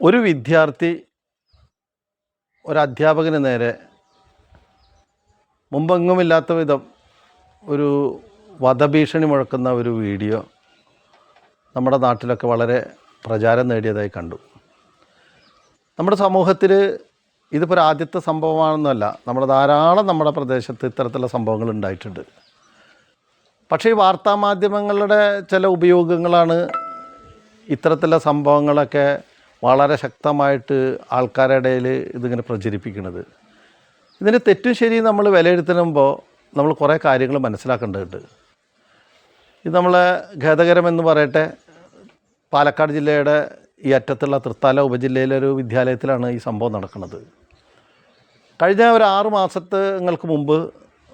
ഒരു വിദ്യാർത്ഥി ഒരധ്യാപകന് നേരെ മുമ്പെങ്ങുമില്ലാത്ത വിധം ഒരു വധഭീഷണി മുഴക്കുന്ന ഒരു വീഡിയോ നമ്മുടെ നാട്ടിലൊക്കെ വളരെ പ്രചാരം നേടിയതായി കണ്ടു. നമ്മുടെ സമൂഹത്തിൽ ഇതിപ്പോൾ ആദ്യത്തെ സംഭവമാണെന്നല്ല, നമ്മുടെ പ്രദേശത്ത് ഇത്തരത്തിലുള്ള സംഭവങ്ങൾ ഉണ്ടായിട്ടുണ്ട്. പക്ഷേ ഈ വാർത്താമാധ്യമങ്ങളുടെ ചില ഉപയോഗങ്ങളാണ് ഇത്തരത്തിലുള്ള സംഭവങ്ങളൊക്കെ വളരെ ശക്തമായിട്ട് ആൾക്കാരുടെ ഇടയിൽ ഇതിങ്ങനെ പ്രചരിപ്പിക്കുന്നത്. ഇതിന് തെറ്റും ശരിയും നമ്മൾ വിലയിരുത്തുമ്പോൾ നമ്മൾ കുറേ കാര്യങ്ങൾ മനസ്സിലാക്കേണ്ടതുണ്ട്. ഇത് നമ്മളെ ഖേദകരമെന്ന് പറയട്ടെ, പാലക്കാട് ജില്ലയുടെ ഈ അറ്റത്തുള്ള തൃത്താല ഉപജില്ലയിലെ ഒരു വിദ്യാലയത്തിലാണ് ഈ സംഭവം നടക്കുന്നത്. കഴിഞ്ഞ ഒരു 6 മാസങ്ങൾക്ക് മുമ്പ്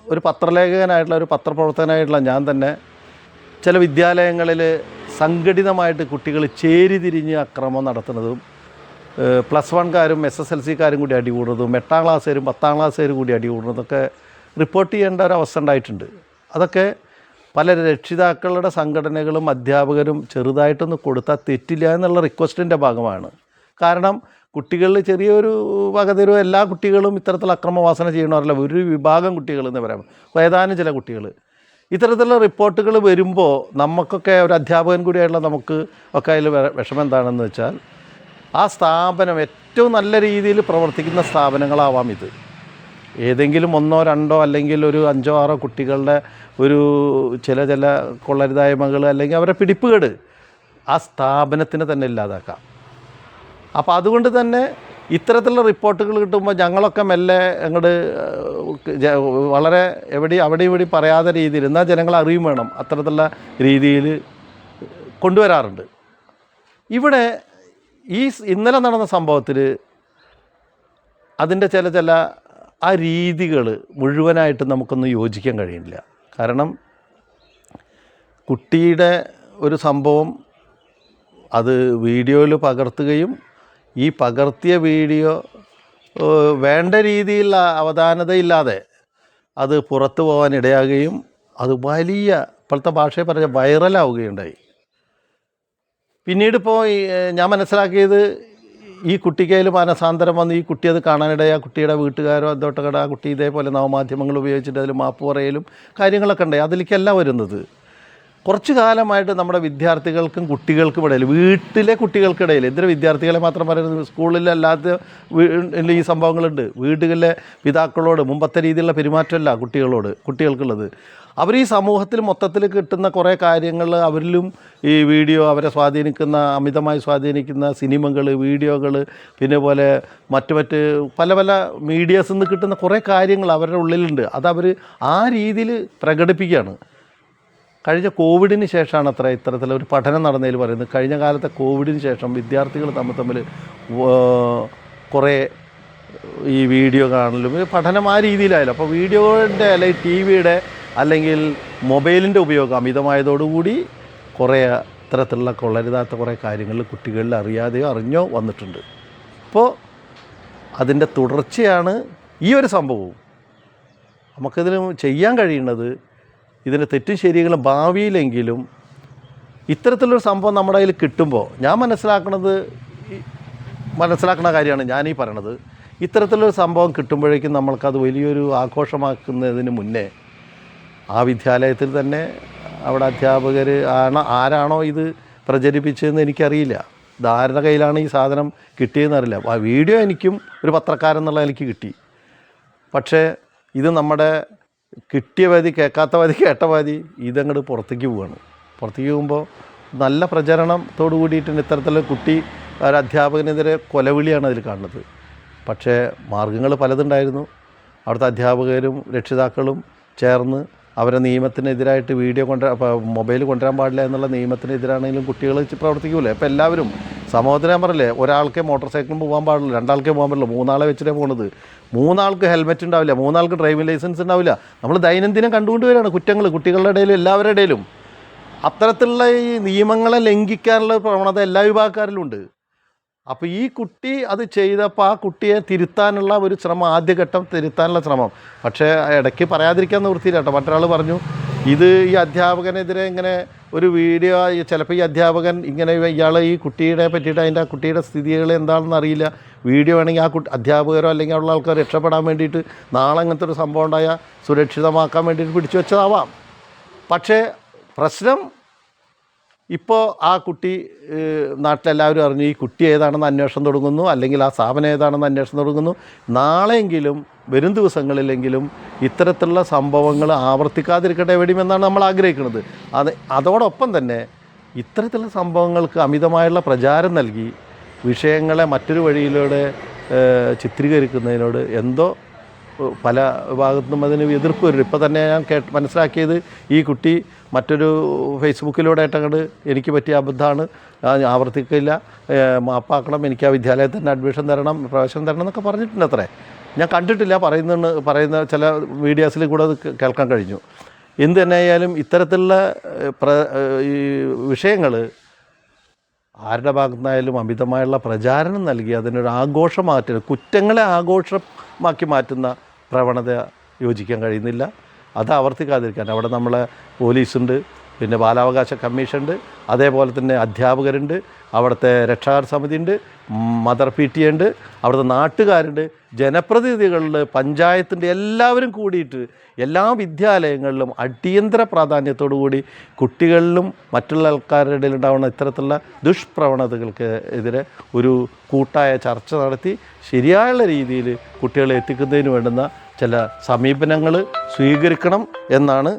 ഒരു പത്രലേഖകനായിട്ടുള്ള ഒരു പത്രപ്രവർത്തകനായിട്ടുള്ള ഞാൻ തന്നെ ചില വിദ്യാലയങ്ങളിൽ സംഘടിതമായിട്ട് കുട്ടികൾ ചേരിതിരിഞ്ഞ് അക്രമം നടത്തുന്നതും +1കാരും SSLCക്കാരും കൂടി അടികൂടുന്നതും 8ാം ക്ലാസ്സുകാരും 10ാം ക്ലാസ്സുകാരും കൂടി അടികൂടുന്നതൊക്കെ റിപ്പോർട്ട് ചെയ്യേണ്ട ഒരു അവസ്ഥ ഉണ്ടായിട്ടുണ്ട്. അതൊക്കെ പല രക്ഷിതാക്കളുടെ സംഘടനകളും അധ്യാപകരും ചെറുതായിട്ടൊന്ന് കൊടുത്താൽ തെറ്റില്ല എന്നുള്ള റിക്വസ്റ്റിൻ്റെ ഭാഗമാണ്. കാരണം കുട്ടികളിൽ ചെറിയൊരു വകതരും എല്ലാ കുട്ടികളും ഇത്തരത്തിലുള്ള അക്രമവാസന ചെയ്യണമല്ല, ഒരു വിഭാഗം കുട്ടികൾ എന്ന് പറയാം, ഏതാനും ചില കുട്ടികൾ ഇത്തരത്തിലുള്ള റിപ്പോർട്ടുകൾ വരുമ്പോൾ നമുക്കൊക്കെ ഒരു അധ്യാപകൻ കൂടിയായിട്ടുള്ള നമുക്ക് ഒക്കെ അതിൽ വിഷമം എന്താണെന്ന് വെച്ചാൽ, ആ സ്ഥാപനം ഏറ്റവും നല്ല രീതിയിൽ പ്രവർത്തിക്കുന്ന സ്ഥാപനങ്ങളാവാം ഇത്. ഏതെങ്കിലും 1, 2 അല്ലെങ്കിൽ ഒരു 5, 6 കുട്ടികളുടെ ഒരു ചില കൊള്ളരുതായ്മകൾ അല്ലെങ്കിൽ അവരെ പിടിപ്പുകേട് ആ സ്ഥാപനത്തിന് തന്നെ ഇല്ലാതാക്കാം. അപ്പോൾ അതുകൊണ്ട് തന്നെ ഇത്തരത്തിലുള്ള റിപ്പോർട്ടുകൾ കിട്ടുമ്പോൾ ഞങ്ങളൊക്കെ മെല്ലെ അങ്ങോട്ട് വളരെ അവിടെ ഇവിടെ പറയാത്ത രീതിയിൽ, എന്നാൽ ജനങ്ങൾ അറിയും വേണം, അത്തരത്തിലുള്ള രീതിയിൽ കൊണ്ടുവരാറുണ്ട്. ഇവിടെ ഇന്നലെ നടന്ന സംഭവത്തിൽ അതിൻ്റെ ചില ആ രീതികൾ മുഴുവനായിട്ട് നമുക്കൊന്നും യോജിക്കാൻ കഴിയില്ല. കാരണം കുട്ടിയുടെ ഒരു സംഭവം അത് വീഡിയോയിൽ പകർത്തുകയും ഈ പകർത്തിയ വീഡിയോ വേണ്ട രീതിയിൽ അവധാനതയില്ലാതെ അത് പുറത്തു പോകാൻ ഇടയാകുകയും അത് വലിയ, ഇപ്പോഴത്തെ ഭാഷയെ പറഞ്ഞ വൈറലാവുകയുണ്ടായി. പിന്നീടിപ്പോൾ ഞാൻ മനസ്സിലാക്കിയത്, ഈ കുട്ടിക്കയിൽ മാനസാന്തരം വന്ന് ഈ കുട്ടി അത് കാണാനിടയാ കുട്ടിയുടെ വീട്ടുകാരോ എന്തോട്ടക്കട ആ കുട്ടി ഇതേപോലെ നവമാധ്യമങ്ങൾ ഉപയോഗിച്ചിട്ട് അതിൽ മാപ്പ് പറയലും കാര്യങ്ങളൊക്കെ ഉണ്ടായി. അതിലേക്കല്ല വരുന്നത്. കുറച്ച് കാലമായിട്ട് നമ്മുടെ വിദ്യാർത്ഥികൾക്കും കുട്ടികൾക്കും ഇടയിൽ, വീട്ടിലെ കുട്ടികൾക്കിടയിൽ, എന്തിന് വിദ്യാർത്ഥികളെ മാത്രം പറയുന്നത്, സ്കൂളിലല്ലാത്ത ഈ സംഭവങ്ങളുണ്ട്. വീടുകളിലെ പിതാക്കളോട് മുമ്പത്തെ രീതിയിലുള്ള പെരുമാറ്റമല്ല കുട്ടികൾക്കുള്ളത്. അവർ ഈ സമൂഹത്തിൽ മൊത്തത്തിൽ കിട്ടുന്ന കുറേ കാര്യങ്ങൾ അവരിലും ഈ വീഡിയോ അവരെ അമിതമായി സ്വാധീനിക്കുന്ന സിനിമകൾ, വീഡിയോകൾ, പിന്നെ പോലെ മറ്റ് പല മീഡിയാസിൽ നിന്ന് കിട്ടുന്ന കുറേ കാര്യങ്ങൾ അവരുടെ ഉള്ളിലുണ്ട്. അതവർ ആ രീതിയിൽ പ്രകടിപ്പിക്കുകയാണ്. കഴിഞ്ഞ കോവിഡിന് ശേഷമാണ് ഇത്തരത്തിലൊരു പഠനം നടന്നതിൽ പറയുന്നത്. കഴിഞ്ഞ കാലത്തെ കോവിഡിന് ശേഷം വിദ്യാർത്ഥികൾ തമ്മിൽ കുറേ ഈ വീഡിയോ കാണലും പഠനം ആ രീതിയിലായാലും, അപ്പോൾ വീഡിയോയുടെ അല്ലെങ്കിൽ TV-യുടെ അല്ലെങ്കിൽ മൊബൈലിൻ്റെ ഉപയോഗം അമിതമായതോടുകൂടി കുറേ ഇത്തരത്തിലുള്ള കൊള്ളരുതാത്ത കുറേ കാര്യങ്ങൾ കുട്ടികളിൽ അറിയാതെയോ അറിഞ്ഞോ വന്നിട്ടുണ്ട്. അപ്പോൾ അതിൻ്റെ തുടർച്ചയാണ് ഈ ഒരു സംഭവവും. നമുക്കിതിന് ചെയ്യാൻ കഴിയുന്നത്, ഇതിൻ്റെ തെറ്റും ശരികളും ഭാവിയിലെങ്കിലും ഇത്തരത്തിലൊരു സംഭവം നമ്മുടെ കയ്യിൽ കിട്ടുമ്പോൾ ഞാൻ മനസ്സിലാക്കുന്ന കാര്യമാണ് ഞാനീ പറയണത്. ഇത്തരത്തിലൊരു സംഭവം കിട്ടുമ്പോഴേക്കും നമ്മൾക്കത് വലിയൊരു ആഘോഷമാക്കുന്നതിന് മുന്നേ ആ വിദ്യാലയത്തിൽ തന്നെ അവിടെ അധ്യാപകർ ആരാണോ ഇത് പ്രചരിപ്പിച്ചതെന്ന് എനിക്കറിയില്ല. ഇതാരുടെ കയ്യിലാണ് ഈ സാധനം കിട്ടിയതെന്നറിയില്ല. ആ വീഡിയോ എനിക്കും ഒരു പത്രക്കാരെന്നുള്ള എനിക്ക് കിട്ടി. പക്ഷേ ഇത് നമ്മുടെ കിട്ടിയ മതി, കേൾക്കാത്ത മതി, കേട്ട മതി, ഇതങ്ങോട്ട് പുറത്തേക്ക് പോവുകയാണ്. പുറത്തേക്ക് പോകുമ്പോൾ നല്ല പ്രചരണത്തോടു കൂടിയിട്ടുണ്ട്. ഇത്തരത്തിലുള്ള കുട്ടി ഒരു അധ്യാപകനെതിരെ കൊലവിളിയാണ് അതിൽ കാണുന്നത്. പക്ഷേ മാർഗ്ഗങ്ങൾ പലതുണ്ടായിരുന്നു. അവിടുത്തെ അധ്യാപകരും രക്ഷിതാക്കളും ചേർന്ന് അവരെ നിയമത്തിനെതിരായിട്ട് മൊബൈൽ കൊണ്ടുവരാൻ പാടില്ല എന്നുള്ള നിയമത്തിനെതിരാണെങ്കിലും കുട്ടികൾ പ്രവർത്തിക്കൂലേ. അപ്പോൾ എല്ലാവരും സമൂഹത്തിന് ഞാൻ പറയില്ലേ, ഒരാൾക്കേ മോട്ടോർ സൈക്കിളും പോകാൻ പാടില്ല, 2 ആൾക്കേ പോകാൻ പാടില്ല, 3 ആളെ വെച്ചിട്ടേ പോകുന്നത്. 3 ആൾക്ക് ഹെൽമെറ്റ് ഉണ്ടാവില്ല, 3 ആൾക്ക് ഡ്രൈവിംഗ് ലൈസൻസ് ഉണ്ടാവില്ല. നമ്മൾ ദൈനംദിനം കണ്ടുകൊണ്ടുവരികയാണ് കുറ്റങ്ങൾ കുട്ടികളുടെ ഇടയിലും എല്ലാവരുടെ ഇടയിലും. അത്തരത്തിലുള്ള ഈ നിയമങ്ങളെ ലംഘിക്കാനുള്ള പ്രവണത എല്ലാ വിഭാഗക്കാരിലും ഉണ്ട്. അപ്പോൾ ഈ കുട്ടി അത് ചെയ്തപ്പോൾ ആ കുട്ടിയെ തിരുത്താനുള്ള ഒരു ശ്രമം, ആദ്യഘട്ടം തിരുത്താനുള്ള ശ്രമം. പക്ഷേ ഇടയ്ക്ക് പറയാതിരിക്കാൻ നിവൃത്തിയില്ല കേട്ടോ. മറ്റൊരാൾ പറഞ്ഞു, ഇത് ഈ അധ്യാപകനെതിരെ ഇങ്ങനെ ഒരു വീഡിയോ ചിലപ്പോൾ ഈ അധ്യാപകൻ ഇങ്ങനെ ഇയാളെ ഈ കുട്ടിയെ പറ്റിയിട്ട് അതിൻ്റെ ആ കുട്ടിയുടെ സ്ഥിതികൾ എന്താണെന്ന് അറിയില്ല, വീഡിയോ ആണെങ്കിൽ ആ അധ്യാപകരോ അല്ലെങ്കിൽ ഉള്ള ആൾക്കാർ രക്ഷപ്പെടാൻ വേണ്ടിയിട്ട് നാളെ അങ്ങനത്തെ ഒരു സംഭവം ഉണ്ടായാൽ സുരക്ഷിതമാക്കാൻ വേണ്ടിയിട്ട് പിടിച്ചു വെച്ചതാവാം. പക്ഷേ പ്രശ്നം ഇപ്പോൾ ആ കുട്ടി നാട്ടിലെല്ലാവരും അറിഞ്ഞു, ഈ കുട്ടി ഏതാണെന്ന് അന്വേഷണം തുടങ്ങുന്നു, അല്ലെങ്കിൽ ആ സ്ഥാപനം ഏതാണെന്ന് അന്വേഷണം തുടങ്ങുന്നു. നാളെയെങ്കിലും വരും ദിവസങ്ങളിലെങ്കിലും ഇത്തരത്തിലുള്ള സംഭവങ്ങൾ ആവർത്തിക്കാതിരിക്കട്ടെ എവിടെയുമെന്നാണ് നമ്മൾ ആഗ്രഹിക്കുന്നത്. അതോടൊപ്പം തന്നെ ഇത്തരത്തിലുള്ള സംഭവങ്ങൾക്ക് അമിതമായുള്ള പ്രചാരം നൽകി വിഷയങ്ങളെ മറ്റൊരു വഴിയിലൂടെ ചിത്രീകരിക്കുന്നതിനോട് എന്തോ പല ഭാഗത്തുനിന്നും അതിന് എതിർപ്പ് വരും. ഇപ്പോൾ തന്നെ ഞാൻ മനസ്സിലാക്കിയത്, ഈ കുട്ടി മറ്റൊരു ഫേസ്ബുക്കിലൂടെ ആയിട്ടങ്ങോട്ട് എനിക്ക് പറ്റിയ അബദ്ധമാണ്, ആവർത്തിക്കില്ല, മാപ്പാക്കണം, എനിക്ക് ആ വിദ്യാലയത്തിൽ തന്നെ അഡ്മിഷൻ തരണം, പ്രവേശനം തരണം എന്നൊക്കെ പറഞ്ഞിട്ടുണ്ട്. അത്രേ ഞാൻ കണ്ടിട്ടില്ല, പറയുന്ന ചില വീഡിയോസിൽ കൂടെ അത് കേൾക്കാൻ കഴിഞ്ഞു. എന്ത് തന്നെ ആയാലും ഇത്തരത്തിലുള്ള ഈ വിഷയങ്ങൾ ആരുടെ ഭാഗത്തുനിന്നായാലും അമിതമായുള്ള പ്രചാരണം നൽകി അതിനൊരു ആഘോഷമാറ്റുന്ന, കുറ്റങ്ങളെ ആഘോഷമാക്കി മാറ്റുന്ന പ്രവണത യോജിക്കാൻ കഴിയുന്നില്ല. അത് ആവർത്തിക്കാതിരിക്കാൻ അവിടെ നമ്മളെ പോലീസുണ്ട്, പിന്നെ ബാലാവകാശ കമ്മീഷനുണ്ട്, അതേപോലെ തന്നെ അധ്യാപകരുണ്ട്, അവിടുത്തെ രക്ഷാകർതൃ സമിതിയുണ്ട്, മദർ PTA ഉണ്ട്, അവിടുത്തെ നാട്ടുകാരുണ്ട്, ജനപ്രതിനിധികളുടെ, പഞ്ചായത്തിൻ്റെ എല്ലാവരും കൂടിയിട്ട് എല്ലാ വിദ്യാലയങ്ങളിലും അടിയന്തര പ്രാധാന്യത്തോടു കൂടി കുട്ടികളിലും മറ്റുള്ള ആൾക്കാരുടെ ഇടയിൽ ഉണ്ടാകുന്ന ഇത്തരത്തിലുള്ള ദുഷ്പ്രവണതകൾക്ക് എതിരെ ഒരു കൂട്ടായ ചർച്ച നടത്തി ശരിയായ രീതിയിൽ കുട്ടികളെ എത്തിക്കുന്നതിന് വേണ്ടുന്ന ചില സമീപനങ്ങൾ സ്വീകരിക്കണം എന്നാണ്